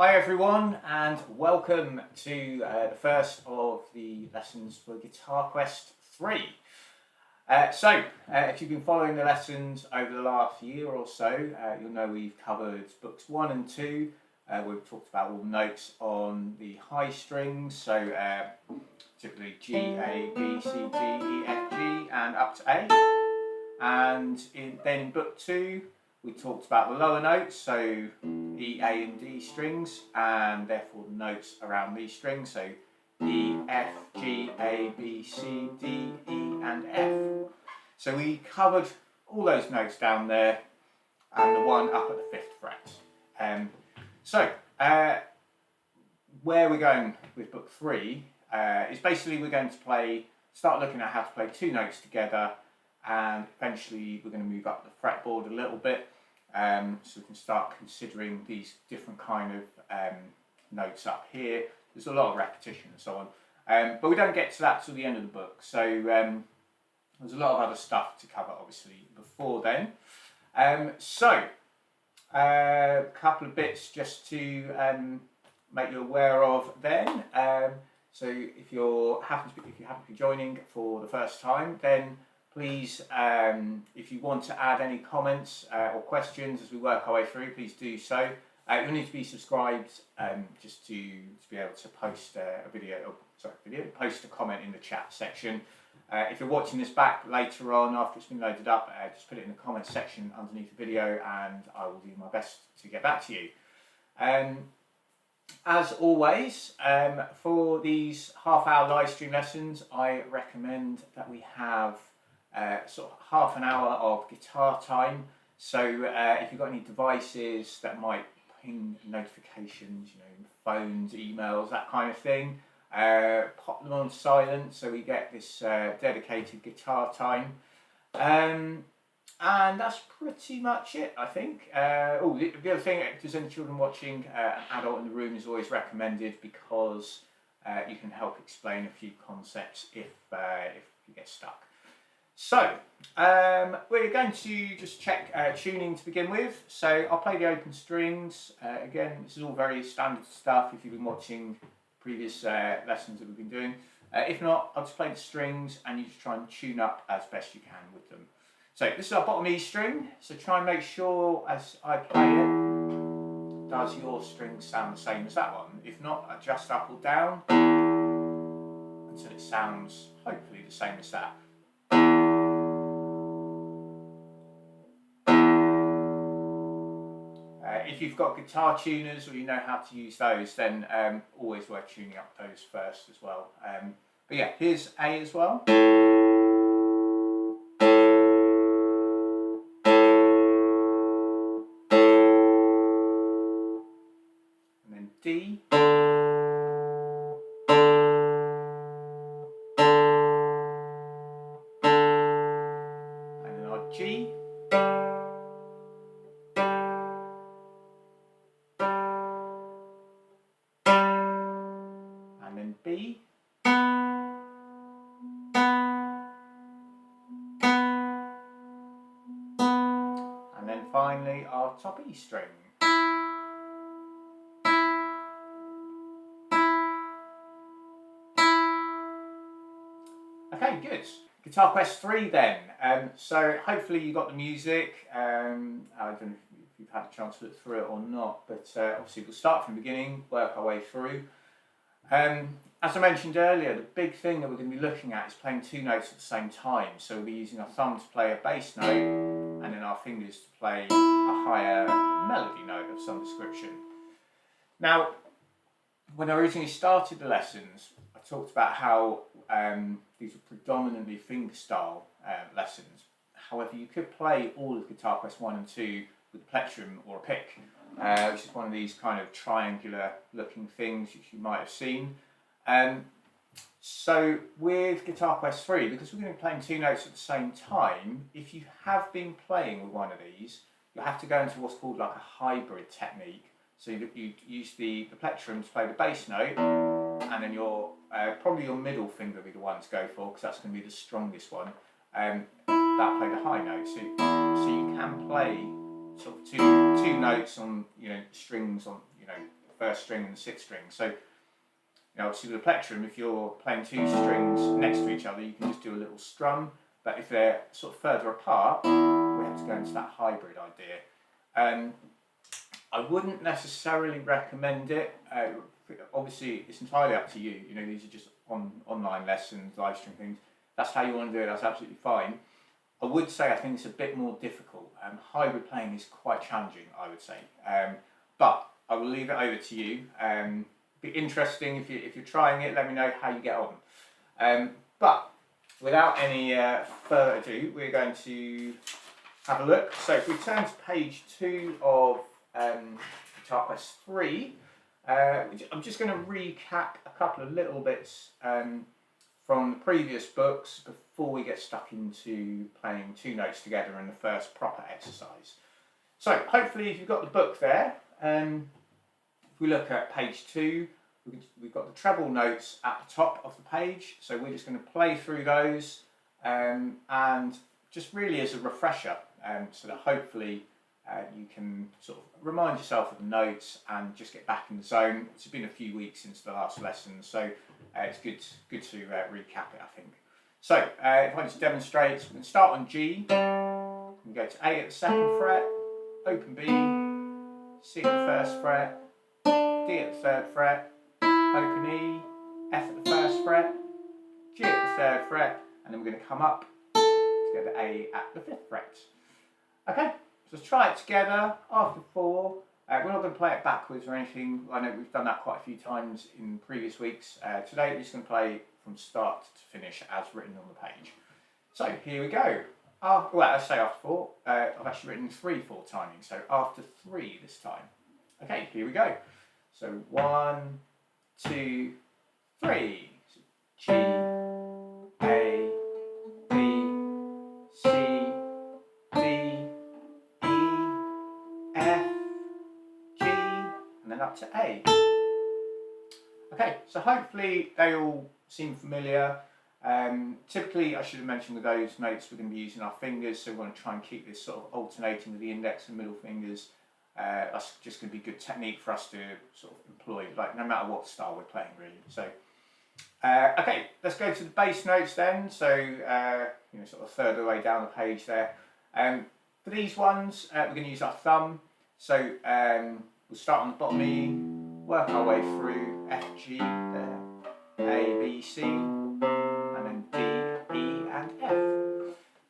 Hi everyone, and welcome to the first of the lessons for Guitar Quest 3. If you've been following the lessons over the last year or so, you'll know we've covered books 1 and 2. We've talked about all the notes on the high strings, so typically G, A, B, C, D, E, F, G, and up to A. And then in book 2, we talked about the lower notes, so E, A and D strings, and therefore the notes around these strings, so E, F, G, A, B, C, D, E and F. So we covered all those notes down there and the one up at the 5th fret. Where we're going with book 3 is basically we're going to start looking at how to play 2 notes together, and eventually we're going to move up the fretboard a little bit. So we can start considering these different kind of notes up here. There's a lot of repetition and so on, but we don't get to that till the end of the book, so there's a lot of other stuff to cover obviously before then. A couple of bits just to make you aware of then. So if you happen to be joining for the first time, then please, if you want to add any comments or questions as we work our way through, please do so. You'll need to be subscribed just to be able to post post a comment in the chat section. If you're watching this back later on after it's been loaded up, just put it in the comment section underneath the video and I will do my best to get back to you. As always, for these half-hour live stream lessons, I recommend that we have sort of half an hour of guitar time. So if you've got any devices that might ping notifications, phones, emails, that kind of thing, pop them on silent so we get this dedicated guitar time. And that's pretty much it, I think. The other thing, if there's any children watching, an adult in the room is always recommended because you can help explain a few concepts if you get stuck. So, we're going to just check tuning to begin with. So I'll play the open strings. Again, this is all very standard stuff if you've been watching previous lessons that we've been doing. If not, I'll just play the strings and you just try and tune up as best you can with them. So this is our bottom E string, so try and make sure as I play it, does your string sound the same as that one? If not, adjust up or down until it sounds hopefully the same as that. If you've got guitar tuners or you know how to use those, then always worth tuning up those first as well. But yeah, here's A as well. And then D. And then our G. And then B, and then finally our top E string. Okay, good. Guitar Quest 3 then. So hopefully you got the music. I don't know if you've had a chance to look through it or not, but obviously we'll start from the beginning, work our way through. As I mentioned earlier, the big thing that we're going to be looking at is playing 2 notes at the same time. So we'll be using our thumb to play a bass note and then our fingers to play a higher melody note of some description. Now, when I originally started the lessons, I talked about how these are predominantly fingerstyle lessons. However, you could play all of Guitar Quest 1 and 2 with a plectrum or a pick. Which is one of these kind of triangular looking things which you might have seen. So with Guitar Quest 3, because we're going to be playing 2 notes at the same time, if you have been playing with one of these, you'll have to go into what's called like a hybrid technique. So you use the plectrum to play the bass note, and then probably your middle finger will be the one to go for, because that's going to be the strongest one. That'll play the high note. So you can play sort of two notes on strings on first string and the sixth string. So, obviously with a plectrum, if you're playing two strings next to each other, you can just do a little strum. But if they're sort of further apart, we have to go into that hybrid idea. I wouldn't necessarily recommend it. Obviously, it's entirely up to you. These are just online lessons, live stream things. That's how you want to do it. That's absolutely fine. I would say I think it's a bit more difficult. Hybrid playing is quite challenging, I would say. But I will leave it over to you. Be interesting if you're trying it. Let me know how you get on. But without any further ado, we're going to have a look. So if we turn to page 2 of Guitar Quest 3, I'm just going to recap a couple of little bits from the previous books before we get stuck into playing two notes together in the first proper exercise. So hopefully if you've got the book there, if we look at page 2, we've got the treble notes at the top of the page, so we're just going to play through those and just really as a refresher, so that hopefully you can sort of remind yourself of the notes and just get back in the zone. It's been a few weeks since the last lesson, so it's good to recap it, I think. So if I just demonstrate, we can start on G, we go to A at the 2nd fret, open B, C at the 1st fret, D at the 3rd fret, open E, F at the 1st fret, G at the 3rd fret, and then we're going to come up to get the A at the 5th fret. Okay, so let's try it together after 4. We're not going to play it backwards or anything. I know we've done that quite a few times in previous weeks. Today we're just going to play from start to finish as written on the page. So here we go. Well, let's say after 4. I've actually written 3/4 timing, so after 3 this time. Okay, here we go. So 1, 2, 3. So G, A, B, C, D, E, F, G, and then up to A. Okay, so hopefully they all seem familiar. Typically, I should have mentioned with those notes we're going to be using our fingers, so we want to try and keep this sort of alternating with the index and middle fingers. That's just going to be good technique for us to sort of employ, like no matter what style we're playing, really. So, okay, let's go to the bass notes then. So, sort of a third of the way down the page there. For these ones, we're going to use our thumb. So, we'll start on the bottom E, work our way through F, G, there, A, B, C, and then D, E, and F.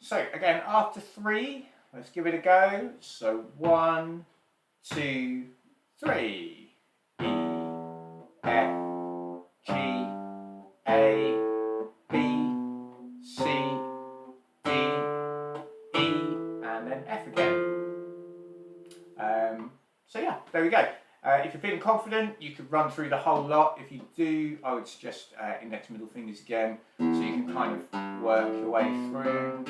So, again, after 3, let's give it a go. So, 1, 2, 3. E, F, G, A, B, C, D, E, and then F again. So yeah, there we go. If you're feeling confident, you could run through the whole lot. If you do, I would suggest index middle fingers again, so you can kind of work your way through.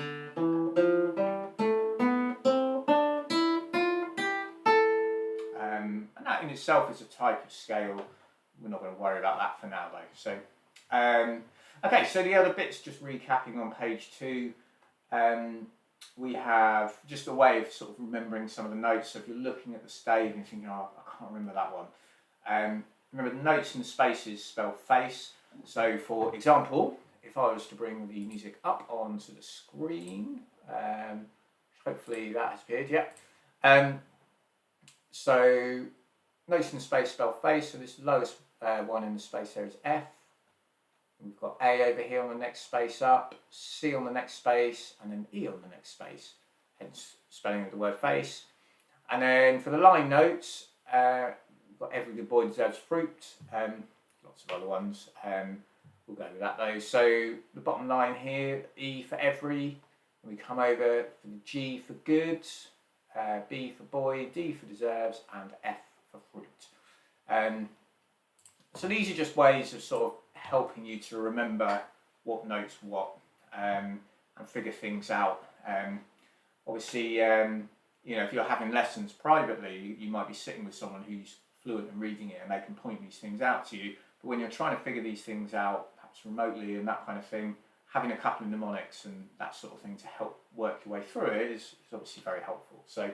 And that in itself is a type of scale. We're not going to worry about that for now though. So, okay, so the other bits, just recapping on page 2, we have just a way of sort of remembering some of the notes. So if you're looking at the stave and you're thinking, oh, I can't remember that one. Remember the notes and the spaces spell face. So for example, if I was to bring the music up onto the screen, hopefully that has appeared, yeah. So notes in the space spell face, so this lowest one in the space there is F. We've got A over here on the next space up, C on the next space, and then E on the next space, hence spelling of the word face. And then for the line notes, we've got every good boy deserves fruit, lots of other ones, we'll go with that though. So the bottom line here, E for every, and we come over for the G for good, B for boy, D for deserves, and F for fruit. So these are just ways of sort of helping you to remember what notes what, and figure things out. Obviously, if you're having lessons privately, you might be sitting with someone who's fluent in reading it and they can point these things out to you. But when you're trying to figure these things out, perhaps remotely and that kind of thing, having a couple of mnemonics and that sort of thing to help work your way through it is obviously very helpful. So,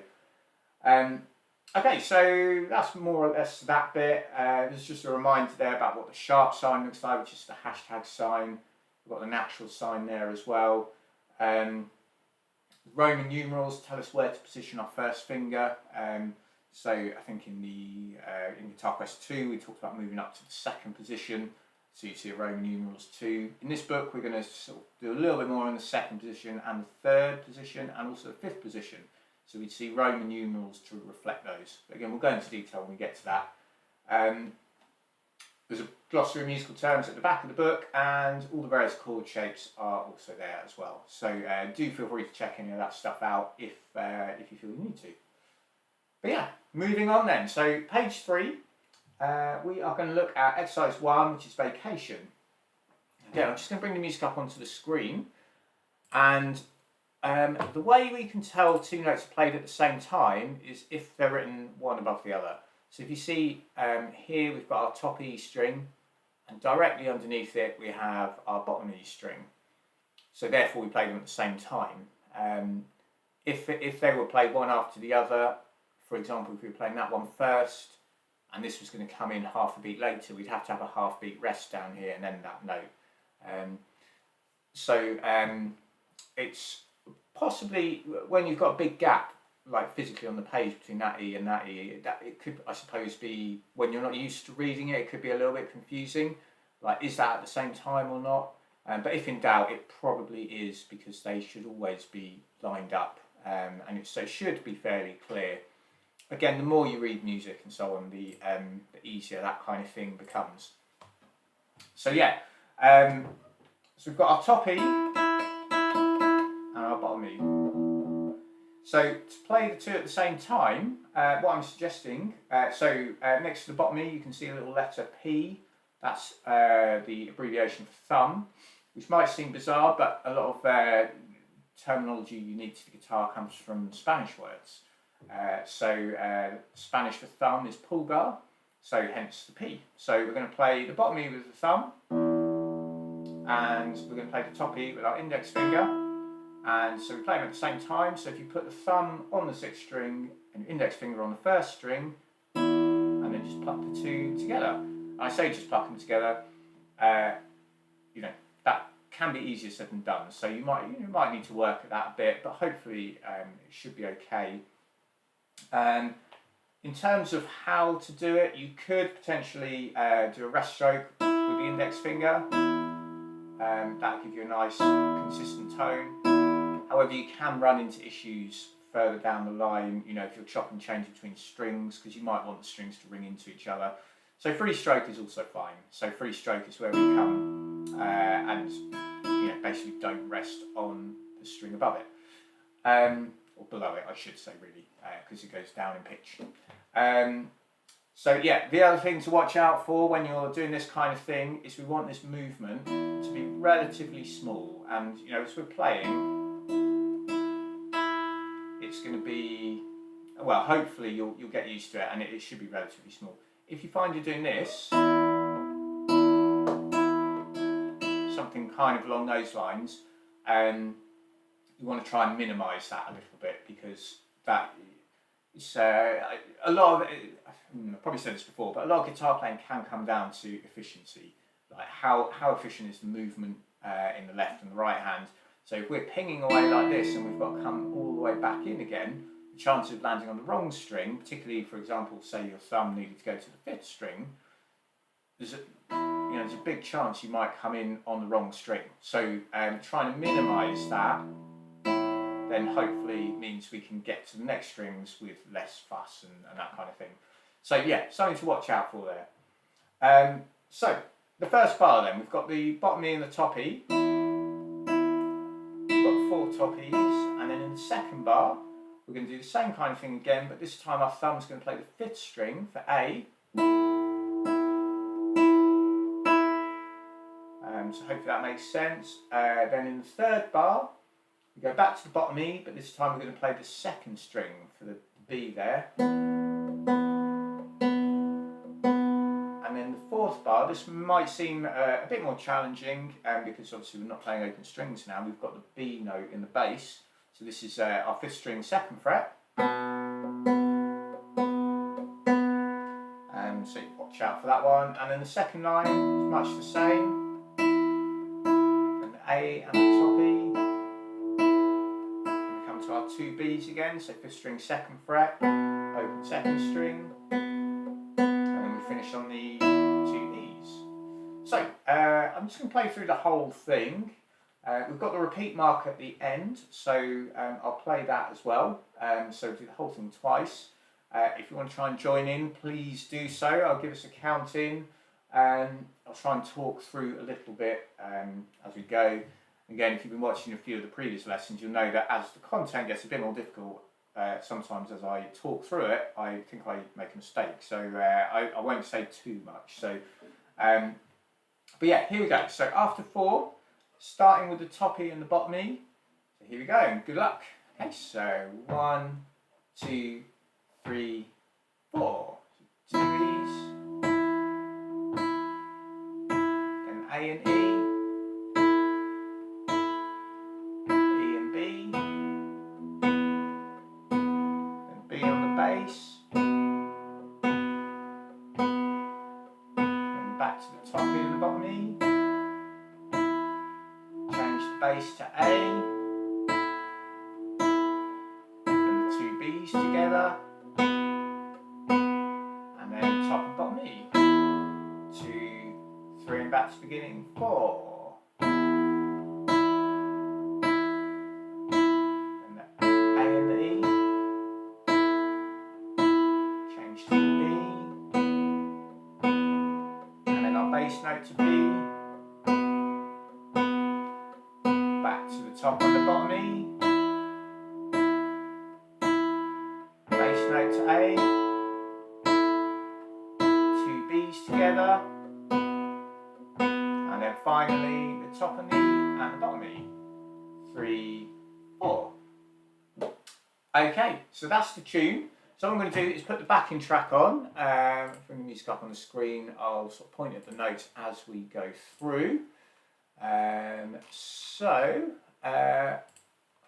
Okay, so that's more or less that bit. There's just a reminder there about what the sharp sign looks like, which is the hashtag sign. We've got the natural sign there as well. Roman numerals tell us where to position our first finger. So I think in Guitar Quest 2 we talked about moving up to the second position. So you see Roman numerals 2. In this book we're going to sort of do a little bit more in the second position and the third position and also the fifth position. So we'd see Roman numerals to reflect those. But again, we'll go into detail when we get to that. There's a glossary of musical terms at the back of the book, and all the various chord shapes are also there as well. So do feel free to check any of that stuff out if you feel you need to. But yeah, moving on then. So page 3, we are going to look at exercise 1, which is vacation. Again, I'm just going to bring the music up onto the screen, and the way we can tell two notes are played at the same time is if they're written one above the other. So if you see here we've got our top E string, and directly underneath it we have our bottom E string. So therefore we play them at the same time. If they were played one after the other, for example, if we were playing that one first and this was going to come in half a beat later, we'd have to have a half beat rest down here and then that note. It's possibly when you've got a big gap, like physically on the page between that E and that E, that it could, I suppose, be when you're not used to reading it, it could be a little bit confusing. Like, is that at the same time or not? But if in doubt, it probably is, because they should always be lined up, and so it should be fairly clear. Again, the more you read music and so on, the easier that kind of thing becomes. So yeah, so we've got our top E and our bottom E. So to play the two at the same time, what I'm suggesting, next to the bottom E you can see a little letter P. That's the abbreviation for thumb, which might seem bizarre, but a lot of terminology unique to the guitar comes from Spanish words. Spanish for thumb is pulgar, so hence the P. So we're going to play the bottom E with the thumb, and we're going to play the top E with our index finger. And so we play them at the same time. So if you put the thumb on the 6th string and your index finger on the 1st string, and then just pluck the two together. I say just pluck them together. That can be easier said than done. So you might need to work at that a bit, but hopefully it should be okay. In terms of how to do it, you could potentially do a rest stroke with the index finger. That'll give you a nice consistent tone. However, you can run into issues further down the line, if you're chopping and changing between strings, because you might want the strings to ring into each other. So free stroke is also fine. So free stroke is where we come and basically don't rest on the string above it. Or below it, I should say, really, because it goes down in pitch. The other thing to watch out for when you're doing this kind of thing is we want this movement to be relatively small. And, as we're playing, it's going to be, well, hopefully you'll get used to it, and it should be relatively small. If you find you're doing this, something kind of along those lines, you want to try and minimise that a little bit, because that is a lot of it, I've probably said this before, but a lot of guitar playing can come down to efficiency, like how efficient is the movement in the left and the right hand. So if we're pinging away like this and we've got to come all the way back in again, the chance of landing on the wrong string, particularly, for example, say your thumb needed to go to the 5th string, there's a big chance you might come in on the wrong string. So trying to minimise that then hopefully means we can get to the next strings with less fuss and that kind of thing. So yeah, something to watch out for there. So the first bar then, we've got the bottom E and the top E. We've got 4 top E's, and then in the second bar we're going to do the same kind of thing again, but this time our thumb's going to play the 5th string for A. So hopefully that makes sense. Then in the third bar we go back to the bottom E, but this time we're going to play the 2nd string for the B there. And then the 4th bar, this might seem a bit more challenging because obviously we're not playing open strings now. We've got the B note in the bass. So this is our 5th string, 2nd fret. watch out for that one. And then the second line is much the same. An A and the top E. And we come to our two Bs again, so 5th string 2nd fret, open 2nd string, and then we finish on the two E's. So I'm just going to play through the whole thing. We've got the repeat mark at the end, so I'll play that as well. So do the whole thing twice. If you want to try and join in, please do so. I'll give us a count in. I'll try and talk through a little bit as we go. Again, if you've been watching a few of the previous lessons, you'll know that as the content gets a bit more difficult, sometimes as I talk through it, I think I make a mistake. So I won't say too much. So, but yeah, here we go. So after 4, starting with the top E and the bottom E. So here we go, and good luck. Okay, so 1, 2, 3, 4. So 2 E's, then A and E, E and B, then B on the bass, then back to the top E and the bottom E. Change the bass to A, and the two B's together, and then top and bottom E. 2, 3, and back to the beginning, 4. And the A and the E. Change to the B, and then our bass note to B. Back to the top and the bottom E, bass note to A, 2 B's together, and then finally the top and E and the bottom E, 3, 4. Okay, so that's the tune. So what I'm going to do is put the backing track on. Bring the music up on the screen. I'll sort of point at the notes as we go through.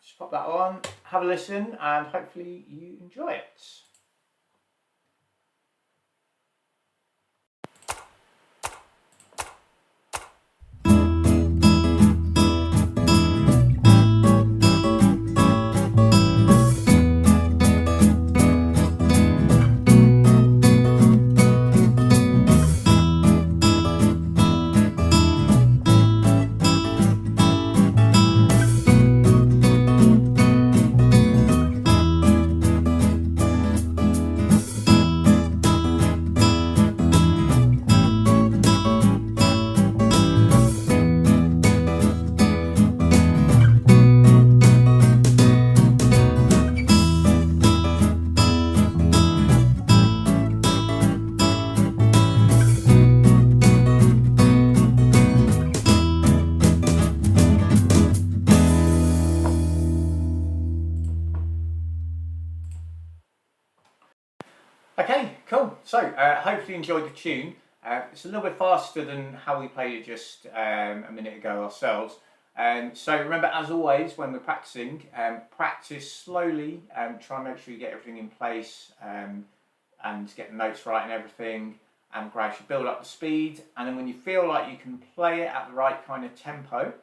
Just pop that on, have a listen, and hopefully you enjoy it. Okay, cool. So hopefully you enjoyed the tune. It's a little bit faster than how we played it just a minute ago ourselves. So remember, as always, when we're practicing, practice slowly. Try and make sure you get everything in place and get the notes right and everything, and gradually build up the speed. And then when you feel like you can play it at the right kind of tempo,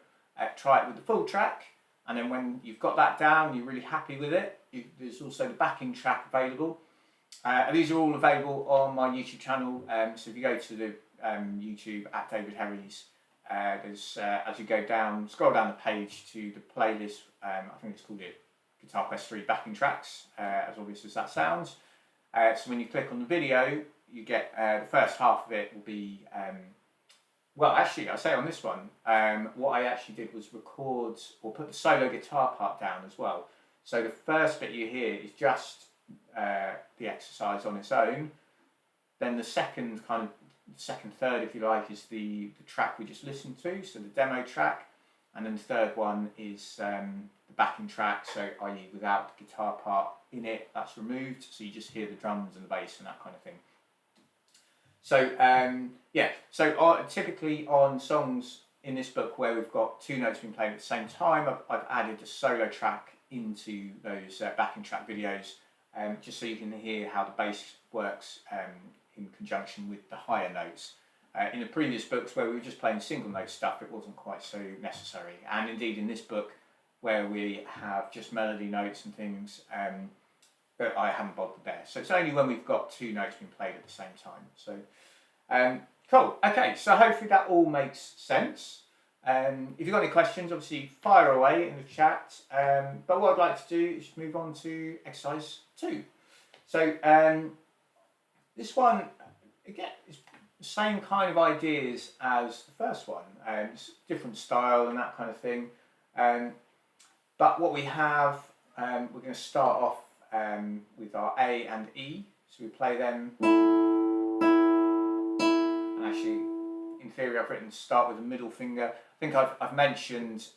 try it with the full track. And then when you've got that down, you're really happy with it, there's also the backing track available. These are all available on my YouTube channel. So if you go to the YouTube at David Herries, there's as you go down, scroll down the page to the playlist. I think it's called it Guitar Quest 3 backing tracks, as obvious as that sounds. So when you click on the video, you get the first half of it will be. Well, actually, I say on this one, what I actually did was record or put the solo guitar part down as well. So the first bit you hear is just the exercise on its own. Then the second third, if you like, is the track we just listened to, so the demo track, and then the third one is the backing track, so i.e. without the guitar part in it, that's removed, so you just hear the drums and the bass and that kind of thing. So yeah, so typically on songs in this book where we've got two notes being played at the same time, I've added a solo track into those backing track videos, just so you can hear how the bass works in conjunction with the higher notes. In the previous books where we were just playing single note stuff, it wasn't quite so necessary. And indeed in this book where we have just melody notes and things, but I haven't bothered there. So it's only when we've got two notes being played at the same time. So cool. Okay, so hopefully that all makes sense. If you've got any questions, obviously fire away in the chat. But what I'd like to do is move on to exercise 2. So this one, again, is the same kind of ideas as the first one. It's different style and that kind of thing. But what we have, we're going to start off with our A and E. So we play them. And actually, in theory, I've written start with the middle finger. I think I've mentioned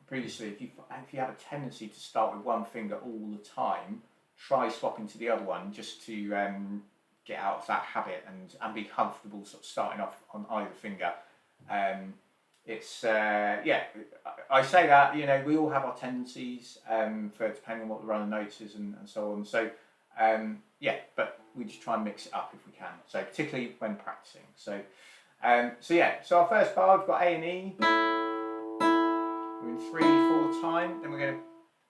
previously, if you have a tendency to start with one finger all the time, try swapping to the other one just to get out of that habit and be comfortable sort of starting off on either finger. It's yeah, I say that, you know, we all have our tendencies for depending on what the run of notes is and so on. So yeah, but we just try and mix it up if we can. So particularly when practicing. So yeah, so our first bar, we've got A and E. We're in 3/4 time. Then we're going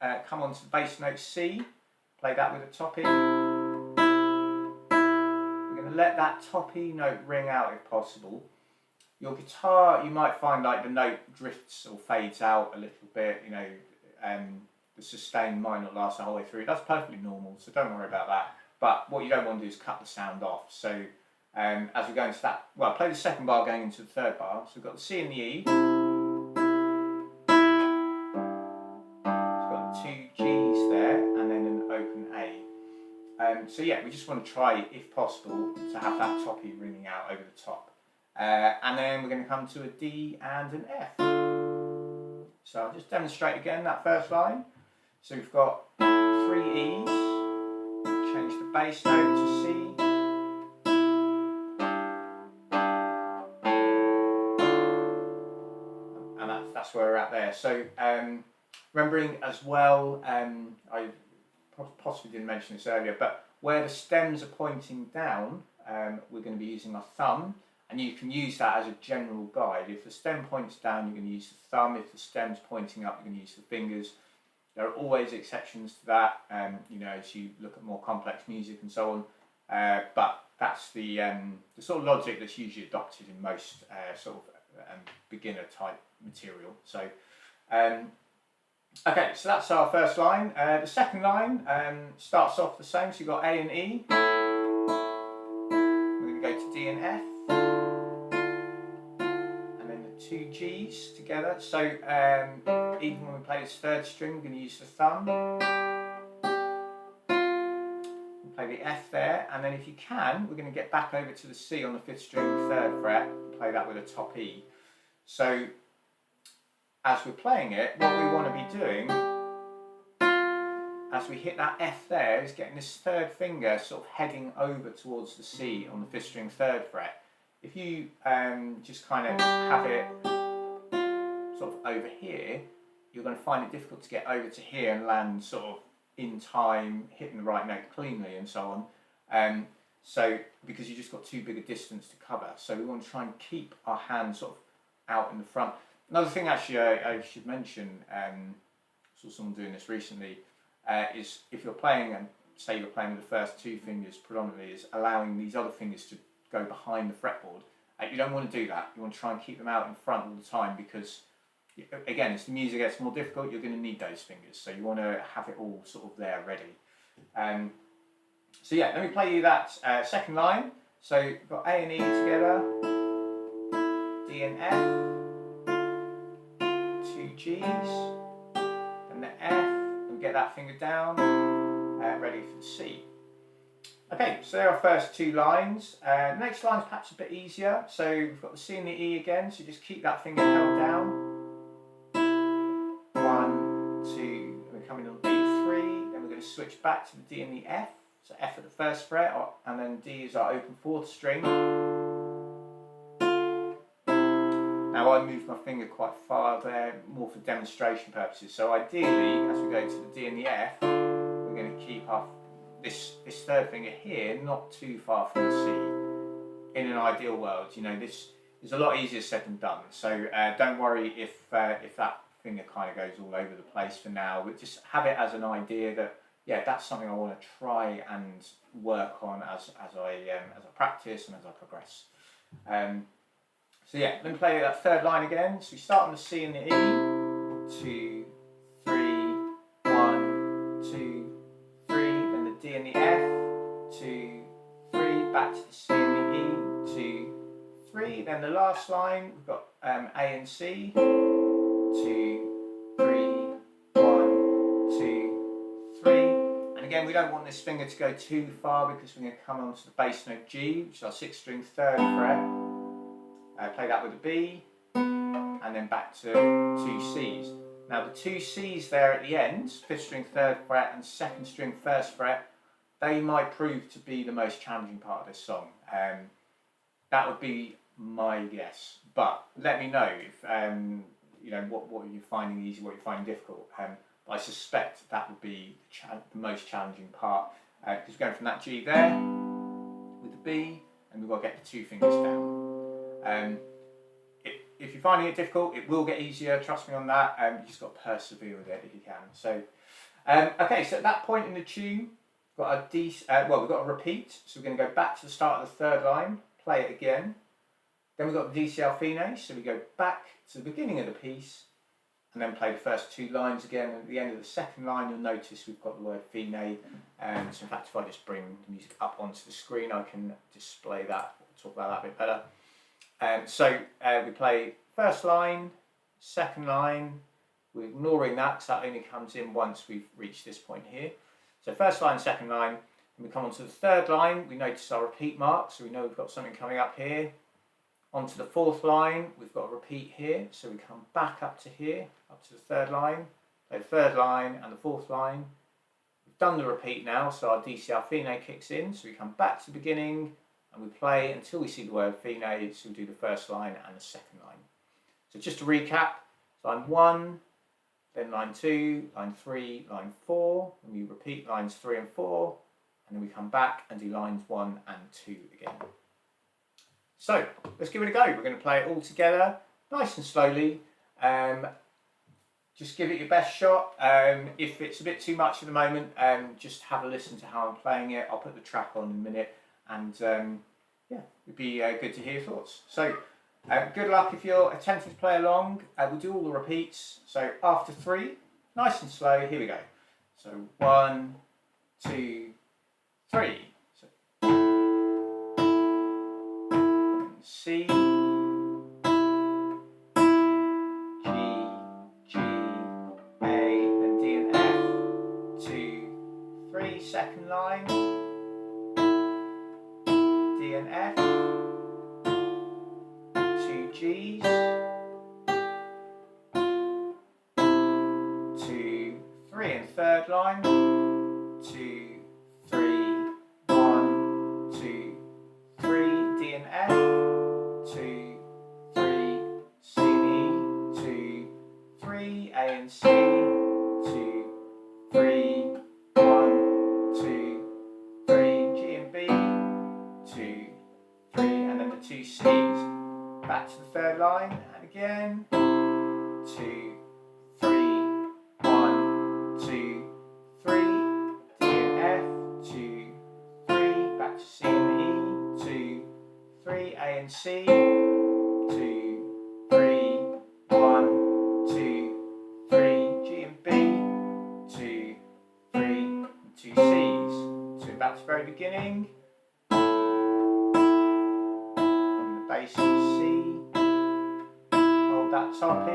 to come on to the bass note C. Play that with a top E. We're going to let that top E note ring out if possible. Your guitar, you might find like the note drifts or fades out a little bit, you know, the sustain might not last the whole way through. That's perfectly normal, so don't worry about that. But what you don't want to do is cut the sound off. So as we go into that, well, play the second bar going into the third bar. So we've got the C and the E. It's got the 2 Gs there, and then an open A. So yeah, we just want to try, if possible, to have that top E ringing out over the top. And then we're going to come to a D and an F. So I'll just demonstrate again that first line. So we've got 3 E's, change the bass note to C, and that's where we're at there. So remembering as well, I possibly didn't mention this earlier, but where the stems are pointing down, we're going to be using our thumb. And you can use that as a general guide. If the stem points down, you're going to use the thumb. If the stem's pointing up, you're going to use the fingers. There are always exceptions to that, you know, as you look at more complex music and so on. But that's the sort of logic that's usually adopted in most sort of beginner type material. So, okay, so that's our first line. The second line starts off the same. So you've got A and E. We're going to go to D and F. 2 Gs together, so even when we play this third string, we're going to use the thumb. We'll play the F there, and then if you can, we're going to get back over to the C on the 5th string, 3rd fret, and play that with a top E. So as we're playing it, what we want to be doing, as we hit that F there, is getting this 3rd finger sort of heading over towards the C on the 5th string, 3rd fret. If you just kind of have it sort of over here, you're going to find it difficult to get over to here and land sort of in time, hitting the right note cleanly and so on. So because you just got too big a distance to cover. So we want to try and keep our hands sort of out in the front. Another thing actually I should mention, saw someone doing this recently, is if you're playing, and say you're playing with the first 2 fingers predominantly, is allowing these other fingers to go behind the fretboard. You don't want to do that. You want to try and keep them out in front all the time because, again, as the music gets more difficult, you're going to need those fingers. So you want to have it all sort of there ready. So yeah, let me play you that second line. So we've got A and E together, D and F, 2 Gs, and the F, and get that finger down, ready for the C. Okay, so there are our first 2 lines. The next line is perhaps a bit easier. So we've got the C and the E again, so just keep that finger held down. 1, 2, and we're coming on B3, then we're going to switch back to the D and the F. So F at the 1st fret, and then D is our open 4th string. Now I moved my finger quite far there, more for demonstration purposes. So ideally, as we go to the D and the F, we're going to keep our this third finger here not too far from the C. In an ideal world, you know, this is a lot easier said than done. So don't worry if that finger kind of goes all over the place for now. But just have it as an idea that, yeah, that's something I want to try and work on as I practice and as I progress. So yeah, let me play that third line again. So we start on the C and the E. 2, 3, 1, 2, 3. Then the D and the F. 2, 3. Back to the C and the E. 2, 3. Then the last line we've got A and C. 2, 3, 1, 2, 3. And again, we don't want this finger to go too far because we're going to come onto the bass note G, which is our 6th string 3rd fret. Play that with a B, and then back to 2 Cs. Now the 2 Cs there at the end, 5th string 3rd fret and 2nd string 1st fret, they might prove to be the most challenging part of this song. That would be my guess, but let me know if you know what you're finding easy, what you're finding difficult. I suspect that would be the most challenging part because we're going from that G there with the B, and we've got to get the 2 fingers down. If you're finding it difficult, it will get easier, trust me on that. You just got to persevere with it if you can. So, okay, so at that point in the tune, we've got we've got a repeat. So we're going to go back to the start of the 3rd line, play it again. Then we've got the DC fine, so we go back to the beginning of the piece, and then play the first 2 lines again. And at the end of the 2nd line, you'll notice we've got the word fine. So in fact, if I just bring the music up onto the screen, I can display that, talk about that a bit better. So we play first line, 2nd line, we're ignoring that because that only comes in once we've reached this point here. So first line, 2nd line, and we come on to the 3rd line, we notice our repeat mark, so we know we've got something coming up here. Onto the 4th line, we've got a repeat here, so we come back up to here, up to the 3rd line, play the 3rd line and the 4th line. We've done the repeat now, so our DC fine kicks in, so we come back to the beginning, and we play until we see the word fine, so we do the 1st line and the 2nd line. So just to recap, line 1, then line 2, line 3, line 4, and we repeat lines 3 and 4, and then we come back and do lines 1 and 2 again. So let's give it a go. We're going to play it all together, nice and slowly. Just give it your best shot. If it's a bit too much at the moment, just have a listen to how I'm playing it. I'll put the track on in a minute. And yeah, it'd be good to hear your thoughts. So good luck if you're attempting to play along. We'll do all the repeats. So after 3, nice and slow, here we go. So 1, 2, 3. So C, G, G, A, then D and F. 2, 3, 2nd line. D and F, 2 Gs, 2, 3 and 3rd line, 2, 3, 1, 2, 3, D and F, 2, 3, C and E, 2, 3, A and C, 2, 3, 1, 2, 3, G and B, 2, 3, and then the 2 Cs. Back to the 3rd line, and again. 2, 3, 1, 2, 3, D and F, 2, 3, back to C and E, 2, 3, A and C, 2, 3, 1, 2, 3, G and B, 2, 3, and 2 Cs. So back to the very beginning. Bass C, hold that top E,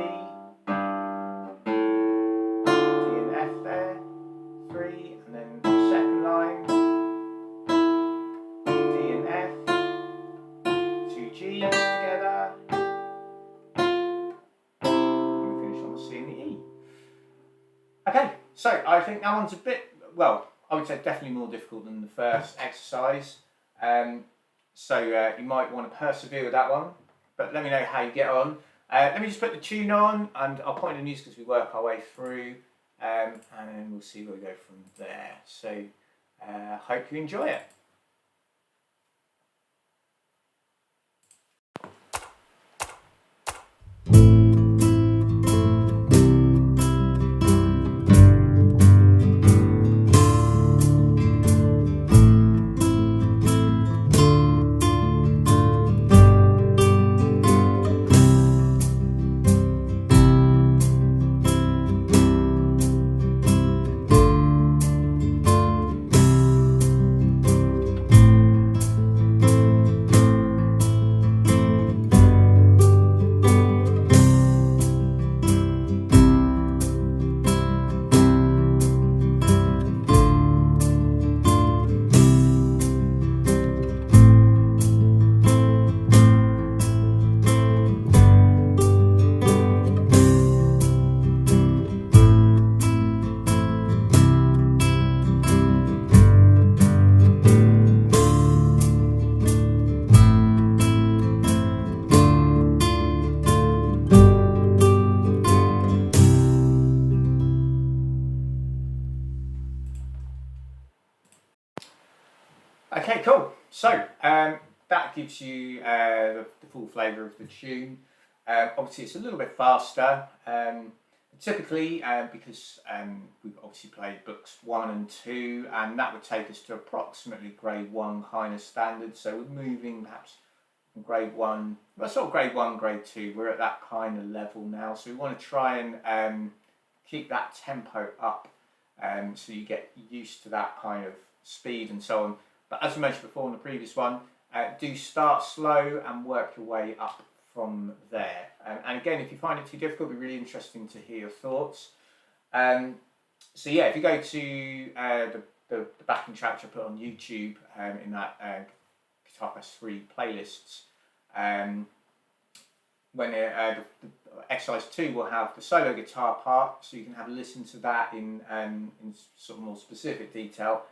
D and F there, 3, and then 2nd line, D and F, 2 Gs together, and we finish on the C and the E. Okay, so I think that one's a bit, well, I would say definitely more difficult than the first exercise. So you might want to persevere with that one, but let me know how you get on. Let me just put the tune on, and I'll point the music as we work our way through, and then we'll see where we go from there. So hope you enjoy it. Okay, cool. So that gives you the full flavour of the tune. Obviously, it's a little bit faster. Typically, because we've obviously played books 1 and 2, and that would take us to approximately grade 1 kind of standard. So we're moving perhaps from grade 1, well, sort of grade 1, grade 2. We're at that kind of level now. So we want to try and keep that tempo up, so you get used to that kind of speed and so on. But as we mentioned before in the previous one, do start slow and work your way up from there. And again, if you find it too difficult, it'd be really interesting to hear your thoughts. So yeah, if you go to the backing track which I put on YouTube in that Guitar Odyssey 3 playlists, when the exercise 2 will have the solo guitar part, so you can have a listen to that in sort of more specific detail.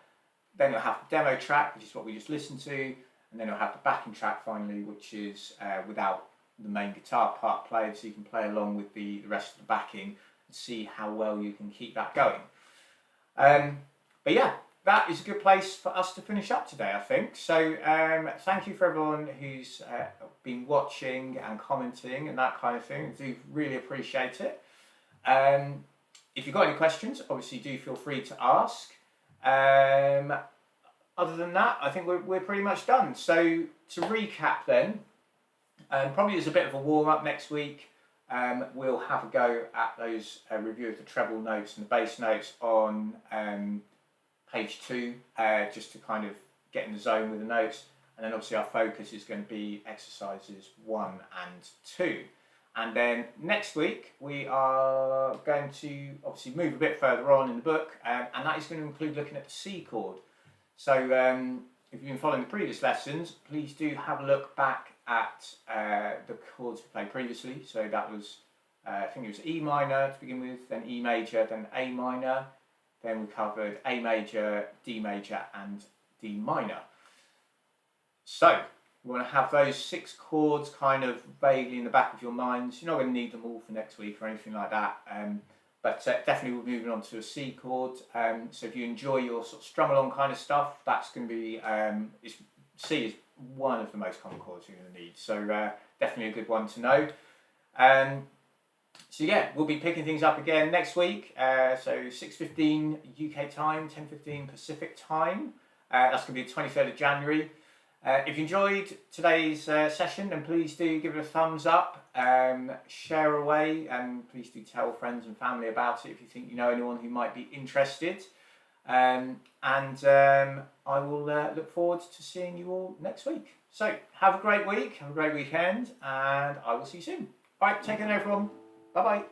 Then you'll have the demo track, which is what we just listened to, and then you'll have the backing track finally, which is without the main guitar part played, so you can play along with the rest of the backing and see how well you can keep that going. But yeah, that is a good place for us to finish up today, I think. So thank you for everyone who's been watching and commenting and that kind of thing. I do really appreciate it. If you've got any questions, obviously do feel free to ask. Other than that, I think we're pretty much done. So to recap then, probably as a bit of a warm-up next week, we'll have a go at those review of the treble notes and the bass notes on page 2, just to kind of get in the zone with the notes. And then obviously our focus is going to be exercises 1 and 2. And then next week we are going to obviously move a bit further on in the book, and that is going to include looking at the C chord. So if you've been following the previous lessons, please do have a look back at the chords we played previously. So that was, I think it was E minor to begin with, then E major, then A minor. Then we covered A major, D major and D minor. So we want to have those 6 chords kind of vaguely in the back of your minds. You're not going to need them all for next week or anything like that. But definitely we're moving on to a C chord. So if you enjoy your sort of strum along kind of stuff, that's going to be, C is one of the most common chords you're going to need. So definitely a good one to know. So yeah, we'll be picking things up again next week. So 6:15 UK time, 10:15 Pacific time. That's going to be the 23rd of January. If you enjoyed today's session, then please do give it a thumbs up, share away, and please do tell friends and family about it if you think you know anyone who might be interested. I will look forward to seeing you all next week. So have a great week, have a great weekend, and I will see you soon. Right, take care everyone. Bye bye.